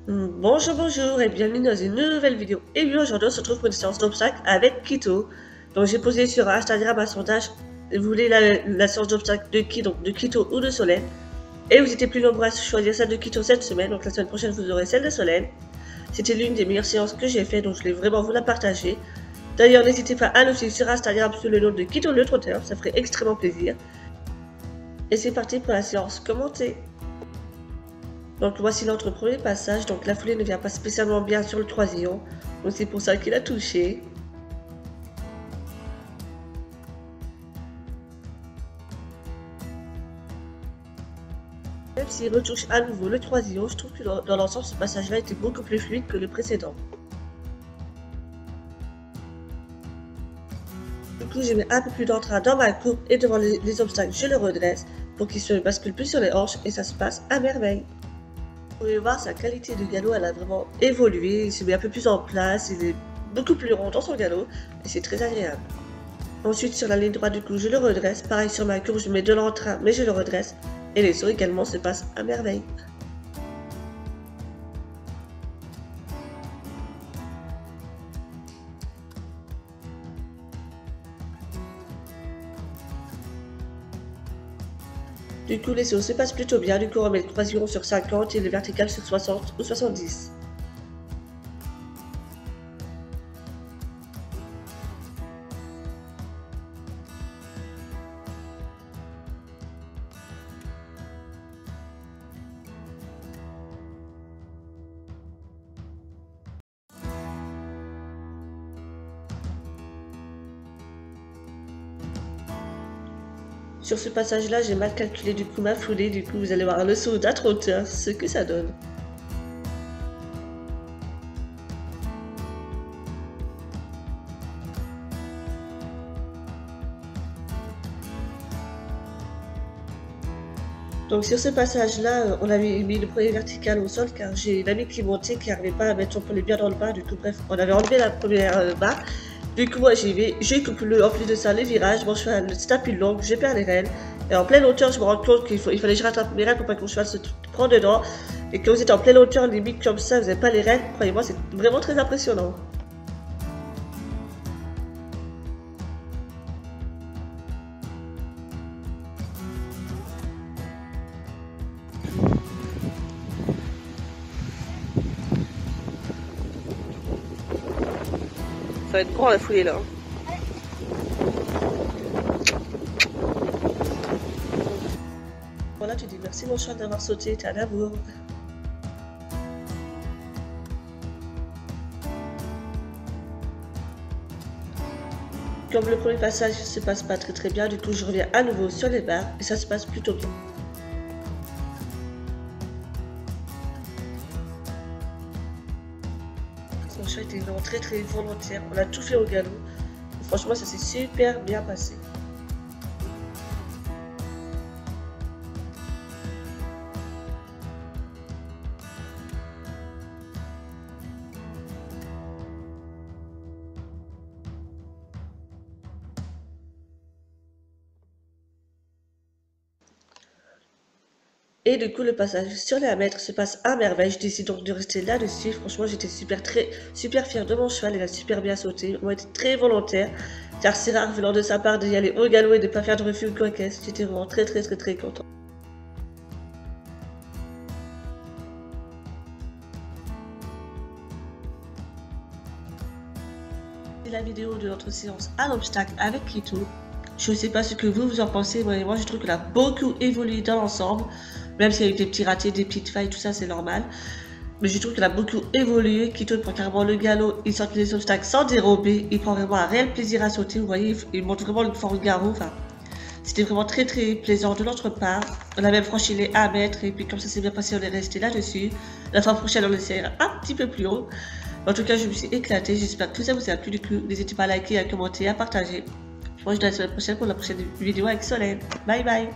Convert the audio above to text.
Bonjour et bienvenue dans une nouvelle vidéo. Et bien aujourd'hui on se retrouve pour une séance d'obstacles avec Kito. Donc j'ai posé sur Instagram un sondage. Vous voulez la séance d'obstacles de qui? Donc de Kito ou de Solène. Et vous étiez plus nombreux à choisir celle de Kito cette semaine. Donc la semaine prochaine vous aurez celle de Solène. C'était l'une des meilleures séances que j'ai fait, donc je voulais vraiment vous la partager. D'ailleurs n'hésitez pas à nous suivre sur Instagram sous le nom de Kito le Trotteur, ça ferait extrêmement plaisir. Et c'est parti pour la séance commentée. Donc voici notre premier passage, donc la foulée ne vient pas spécialement bien sur le troisillon, donc c'est pour ça qu'il a touché. Même s'il retouche à nouveau le troisillon, je trouve que dans l'ensemble ce passage-là était beaucoup plus fluide que le précédent. Du coup je mets un peu plus d'entrain dans ma courbe et devant les obstacles je le redresse pour qu'il se bascule plus sur les hanches et ça se passe à merveille. Vous pouvez voir sa qualité de galop, elle a vraiment évolué, il se met un peu plus en place, il est beaucoup plus rond dans son galop et c'est très agréable. Ensuite sur la ligne droite du coup je le redresse, pareil sur ma courbe je mets de l'entrain mais je le redresse et les sauts également se passent à merveille. Du coup les sauts se passent plutôt bien, du coup on met le croisillon sur 50 et le vertical sur 60 ou 70. Sur ce passage-là, j'ai mal calculé du coup ma foulée, du coup vous allez voir le saut à trop hauteur, ce que ça donne. Donc sur ce passage-là, on avait mis le premier vertical au sol car j'ai une amie qui montait qui n'arrivait pas à mettre son poulet bien dans le bas, du coup bref, on avait enlevé la première barre. Du coup moi j'y vais, j'ai coupé en plus de ça les virages, mon cheval le tapis long, je perds les rênes. Et en pleine hauteur, je me rends compte qu'il fallait que je rattrape mes rênes pour pas que mon cheval se prenne dedans. Et quand vous êtes en pleine hauteur, limite comme ça, vous n'avez pas les rênes, croyez-moi, c'est vraiment très impressionnant. Ça va être grand la foulée là. Voilà, tu dis merci mon cheval d'avoir sauté, t'es un amour. Comme le premier passage se passe pas très bien, du coup je reviens à nouveau sur les barres et ça se passe plutôt bien. Son chat était vraiment très volontaire, on a tout fait au galop. Franchement ça s'est super bien passé. Et du coup, le passage sur les 1 mètre se passe à merveille. Je décide donc de rester là-dessus. Franchement, j'étais super fière de mon cheval. Il a super bien sauté. Moi, j'étais très volontaire. Car c'est rare venant de sa part d'y aller au galop et de ne pas faire de refus ou quoi qu'est-ce. J'étais vraiment très content. C'est la vidéo de notre séance à l'obstacle avec Kito. Je ne sais pas ce que vous en pensez. Moi, je trouve qu'elle a beaucoup évolué dans l'ensemble. Même s'il y a eu des petits ratés, des petites failles, tout ça, c'est normal. Mais je trouve qu'elle a beaucoup évolué. Kito prend carrément le galop, il sort les obstacles sans dérober. Il prend vraiment un réel plaisir à sauter. Vous voyez, il montre vraiment une forme garou. Enfin, c'était vraiment très plaisant de notre part. On a même franchi les 1 mètre. Et puis, comme ça s'est bien passé, on est resté là-dessus. La fois prochaine, on essaiera un petit peu plus haut. En tout cas, je me suis éclatée. J'espère que tout ça vous a plu. Du coup, n'hésitez pas à liker, à commenter, à partager. Moi, je vous dis à la semaine prochaine pour la prochaine vidéo avec Solène. Bye bye.